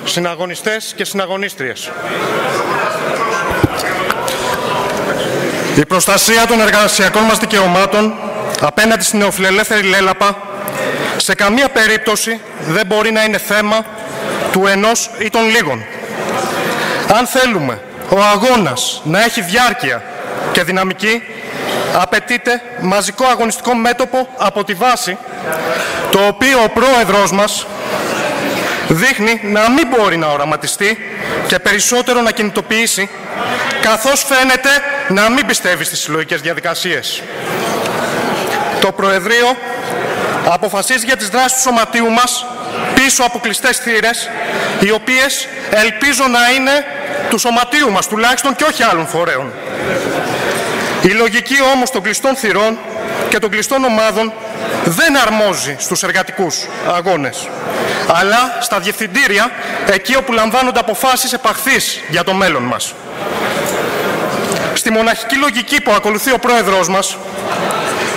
Συναγωνιστές και συναγωνίστριες. Η προστασία των εργασιακών μας δικαιωμάτων απέναντι στην νεοφιλελεύθερη λέλαπα σε καμία περίπτωση δεν μπορεί να είναι θέμα του ενός ή των λίγων. Αν θέλουμε ο αγώνας να έχει διάρκεια και δυναμική, απαιτείται μαζικό αγωνιστικό μέτωπο από τη βάση, το οποίο ο πρόεδρος μας δείχνει να μην μπορεί να οραματιστεί και περισσότερο να κινητοποιήσει, καθώς φαίνεται να μην πιστεύει στις συλλογικές διαδικασίες. Το Προεδρείο αποφασίζει για τις δράσεις του σωματείου μας πίσω από κλειστές θύρες, οι οποίες ελπίζω να είναι του σωματείου μας τουλάχιστον και όχι άλλων φορέων. Η λογική όμως των κλειστών θυρών και των κλειστών ομάδων δεν αρμόζει στους εργατικούς αγώνες, αλλά στα διευθυντήρια, εκεί όπου λαμβάνονται αποφάσεις επαχθείς για το μέλλον μας. Στη μοναχική λογική που ακολουθεί ο πρόεδρος μας,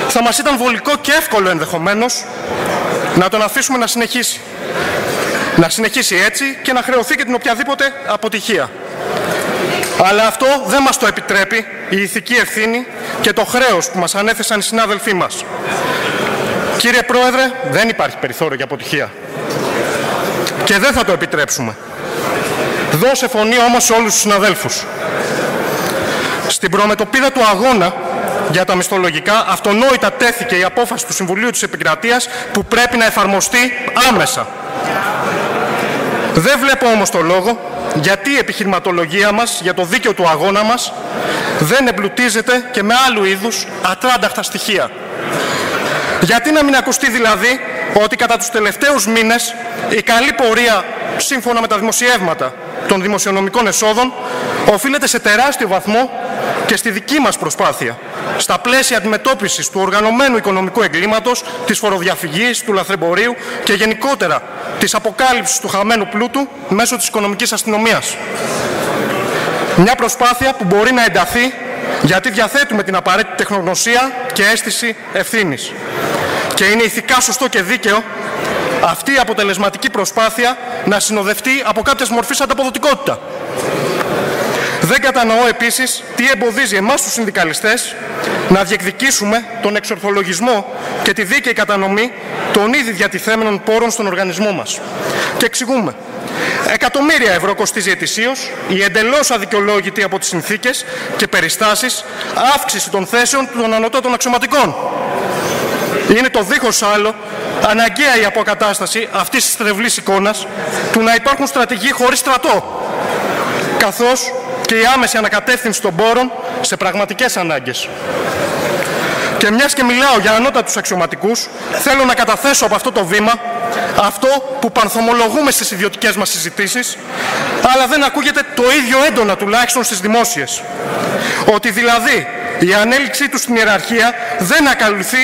θα μας ήταν βολικό και εύκολο ενδεχομένως να τον αφήσουμε να συνεχίσει. Να συνεχίσει έτσι και να χρεωθεί και την οποιαδήποτε αποτυχία. Αλλά αυτό δεν μας το επιτρέπει η ηθική ευθύνη και το χρέος που μας ανέθεσαν οι συνάδελφοί μας. Κύριε Πρόεδρε, δεν υπάρχει περιθώριο για αποτυχία. Και δεν θα το επιτρέψουμε. Δώσε φωνή όμως σε όλους τους συναδέλφους. Στην προμετωπίδα του αγώνα για τα μισθολογικά, αυτονόητα τέθηκε η απόφαση του Συμβουλίου της Επικρατείας που πρέπει να εφαρμοστεί άμεσα. Δεν βλέπω όμως το λόγο γιατί η επιχειρηματολογία μας για το δίκαιο του αγώνα μας δεν εμπλουτίζεται και με άλλου είδους ατράνταχτα στοιχεία. Γιατί να μην ακουστεί δηλαδή ότι κατά τους τελευταίους μήνες η καλή πορεία, σύμφωνα με τα δημοσιεύματα των δημοσιονομικών εσόδων, οφείλεται σε τεράστιο βαθμό και στη δική μας προσπάθεια, στα πλαίσια αντιμετώπισης του οργανωμένου οικονομικού εγκλήματος, της φοροδιαφυγής, του λαθρεμπορίου και γενικότερα της αποκάλυψης του χαμένου πλούτου μέσω της οικονομικής αστυνομίας. Μια προσπάθεια που μπορεί να ενταθεί γιατί διαθέτουμε την απαραίτητη τεχνογνωσία και αίσθηση ευθύνης. Και είναι ηθικά σωστό και δίκαιο αυτή η αποτελεσματική προσπάθεια να συνοδευτεί από κάποιες μορφής ανταποδοτικότητα. Δεν κατανοώ επίσης τι εμποδίζει εμάς τους συνδικαλιστές να διεκδικήσουμε τον εξορθολογισμό και τη δίκαιη κατανομή των ήδη διατηθέμενων πόρων στον οργανισμό μας. Και εξηγούμε. Εκατομμύρια ευρώ κοστίζει ετησίως η εντελώς αδικαιολόγητη από τις συνθήκες και περιστάσεις αύξηση των θέσεων των ανωτάτων αξιωματικών. Είναι το δίχως άλλο αναγκαία η αποκατάσταση αυτής της τρευλής εικόνας του να υπάρχουν στρατηγοί χωρίς στρατό, καθώς και η άμεση ανακατεύθυνση των πόρων σε πραγματικές ανάγκες. Και μιας και μιλάω για ανώτατους αξιωματικούς, θέλω να καταθέσω από αυτό το βήμα αυτό που πανθομολογούμε στις ιδιωτικές μας συζητήσεις, αλλά δεν ακούγεται το ίδιο έντονα τουλάχιστον στις δημόσιες. Ότι δηλαδή η ανέλυξή του στην ιεραρχία δεν ακολουθεί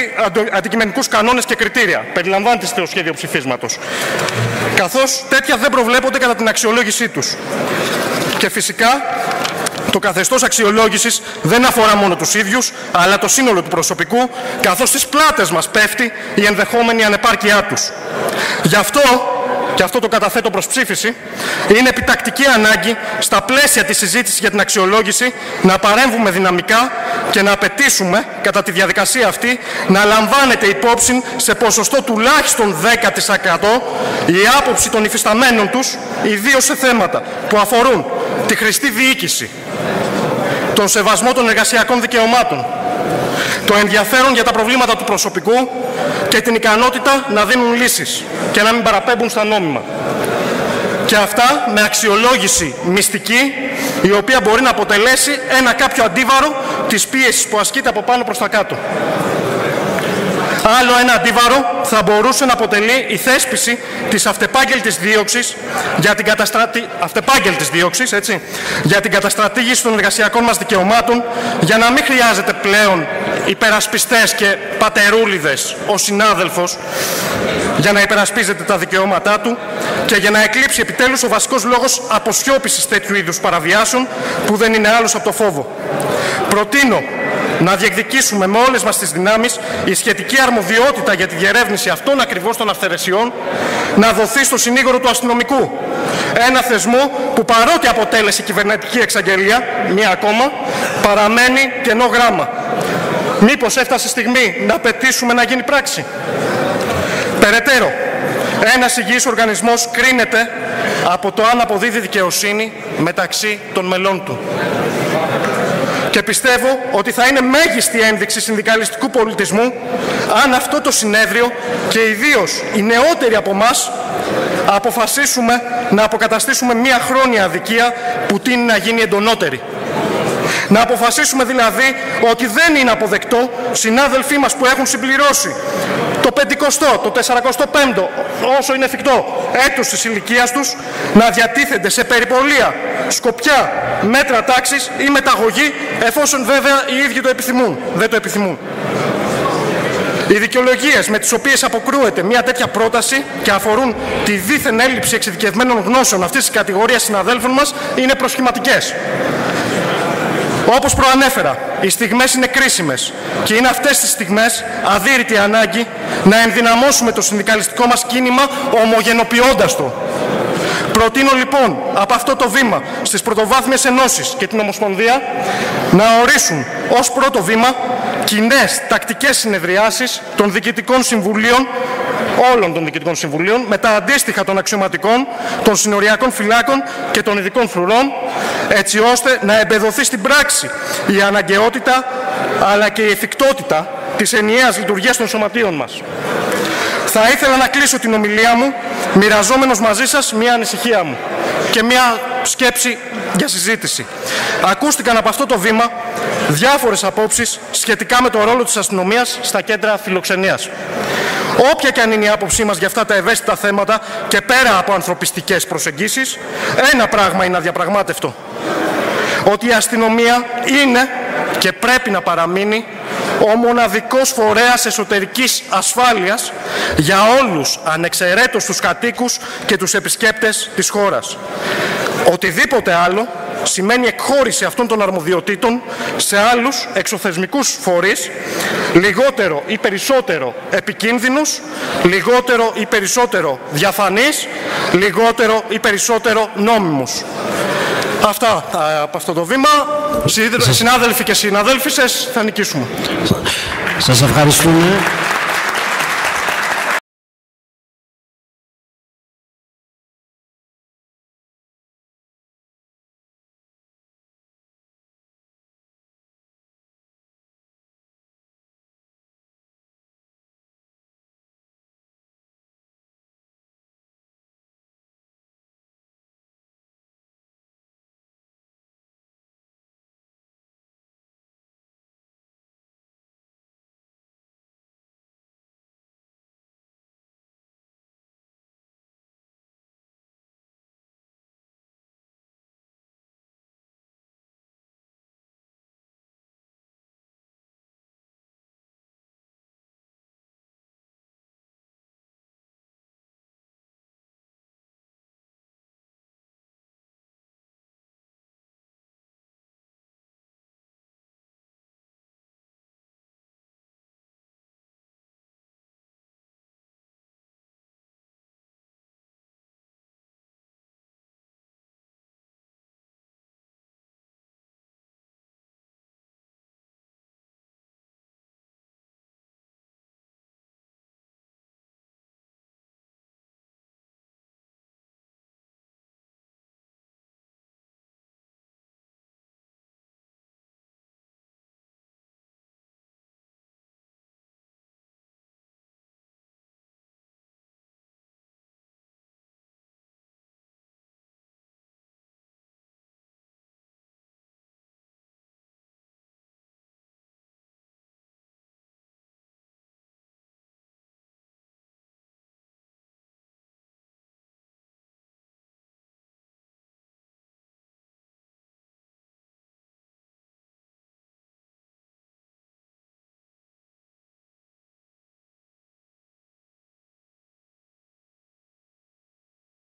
αντικειμενικούς κανόνες και κριτήρια, περιλαμβάνεται στο σχέδιο ψηφίσματος, καθώς τέτοια δεν προβλέπονται κατά την αξιολόγησή τους. Και φυσικά το καθεστώς αξιολόγησης δεν αφορά μόνο τους ίδιους, αλλά το σύνολο του προσωπικού, καθώς στις πλάτες μας πέφτει η ενδεχόμενη ανεπάρκειά τους. Γι' αυτό, και αυτό το καταθέτω προς ψήφιση, είναι επιτακτική ανάγκη στα πλαίσια της συζήτησης για την αξιολόγηση να παρέμβουμε δυναμικά και να απαιτήσουμε κατά τη διαδικασία αυτή να λαμβάνεται υπόψη σε ποσοστό τουλάχιστον 10% η άποψη των υφισταμένων τους, ιδίως σε θέματα που αφορούν τη χρηστή διοίκηση, τον σεβασμό των εργασιακών δικαιωμάτων, το ενδιαφέρον για τα προβλήματα του προσωπικού και την ικανότητα να δίνουν λύσεις και να μην παραπέμπουν στα νόμιμα. Και αυτά με αξιολόγηση μυστική, η οποία μπορεί να αποτελέσει ένα κάποιο αντίβαρο της πίεσης που ασκείται από πάνω προς τα κάτω. Άλλο ένα αντίβαρο θα μπορούσε να αποτελεί η θέσπιση της αυτεπάγγελτης δίωξης για την καταστρατήγηση των εργασιακών μας δικαιωμάτων, για να μην χρειάζεται πλέον υπερασπιστές και πατερούλιδες ο συνάδελφος για να υπερασπίζεται τα δικαιώματά του και για να εκλείψει επιτέλους ο βασικός λόγος αποσιώπησης τέτοιου είδους παραβιάσεων, που δεν είναι άλλος από το φόβο. Προτείνω να διεκδικήσουμε με όλες μας τις δυνάμεις η σχετική αρμοδιότητα για τη διερεύνηση αυτών ακριβώς των αυθαιρεσιών να δοθεί στο συνήγορο του αστυνομικού, Ένα θεσμό που παρότι αποτέλεσε κυβερνητική εξαγγελία, μία ακόμα, παραμένει κενό γράμμα. Μήπως έφτασε η στιγμή να απαιτήσουμε να γίνει πράξη? Περαιτέρω, ένας υγιής οργανισμός κρίνεται από το αν αποδίδει δικαιοσύνη μεταξύ των μελών του. Και πιστεύω ότι θα είναι μέγιστη ένδειξη συνδικαλιστικού πολιτισμού αν αυτό το συνέδριο και ιδίως οι νεότεροι από εμάς αποφασίσουμε να αποκαταστήσουμε μία χρόνια αδικία που τείνει να γίνει εντονότερη. Να αποφασίσουμε δηλαδή ότι δεν είναι αποδεκτό συνάδελφοί μας που έχουν συμπληρώσει το 50ο, το 45ο, όσο είναι εφικτό, έτους της ηλικίας τους, να διατίθενται σε περιπολία, σκοπιά, μέτρα τάξης ή μεταγωγή, εφόσον βέβαια οι ίδιοι το επιθυμούν, δεν το επιθυμούν. Οι δικαιολογίες με τις οποίες αποκρούεται μια τέτοια πρόταση και αφορούν τη δίθεν έλλειψη εξειδικευμένων γνώσεων αυτής της κατηγορίας συναδέλφων μας είναι προσχηματικές. Όπως προανέφερα, οι στιγμές είναι κρίσιμες και είναι αυτές τις στιγμές αδύρυτη ανάγκη να ενδυναμώσουμε το συνδικαλιστικό μας κίνημα ομογενοποιώντας το. Προτείνω λοιπόν από αυτό το βήμα στις πρωτοβάθμιες ενώσεις και την Ομοσπονδία να ορίσουν ως πρώτο βήμα κοινές τακτικές συνεδριάσεις των διοικητικών συμβουλίων, όλων των διοικητικών συμβουλίων, με τα αντίστοιχα των αξιωματικών, των συνοριακών φυλάκων και των ειδικών φρουρών, έτσι ώστε να εμπεδοθεί στην πράξη η αναγκαιότητα αλλά και η εφικτότητα της ενιαίας λειτουργίας των σωματείων μας. Θα ήθελα να κλείσω την ομιλία μου μοιραζόμενος μαζί σας μία ανησυχία μου και μία σκέψη για συζήτηση. Ακούστηκαν από αυτό το βήμα διάφορες απόψεις σχετικά με το ρόλο της αστυνομίας στα κέντρα φιλοξενίας. Όποια και αν είναι η άποψή μας για αυτά τα ευαίσθητα θέματα και πέρα από ανθρωπιστικές προσεγγίσεις, ένα πράγμα είναι αδιαπραγμάτευτο. Ότι η αστυνομία είναι και πρέπει να παραμείνει ο μοναδικός φορέας εσωτερικής ασφάλειας για όλους ανεξαιρέτως τους κατοίκους και τους επισκέπτες της χώρας. Οτιδήποτε άλλο σημαίνει εκχώρηση αυτών των αρμοδιοτήτων σε άλλους εξωθεσμικούς φορείς, λιγότερο ή περισσότερο επικίνδυνους, λιγότερο ή περισσότερο διαφανείς, λιγότερο ή περισσότερο νόμιμους. Αυτά από αυτό το βήμα. Συνάδελφοι και συναδέλφισες, θα νικήσουμε. Σας ευχαριστούμε.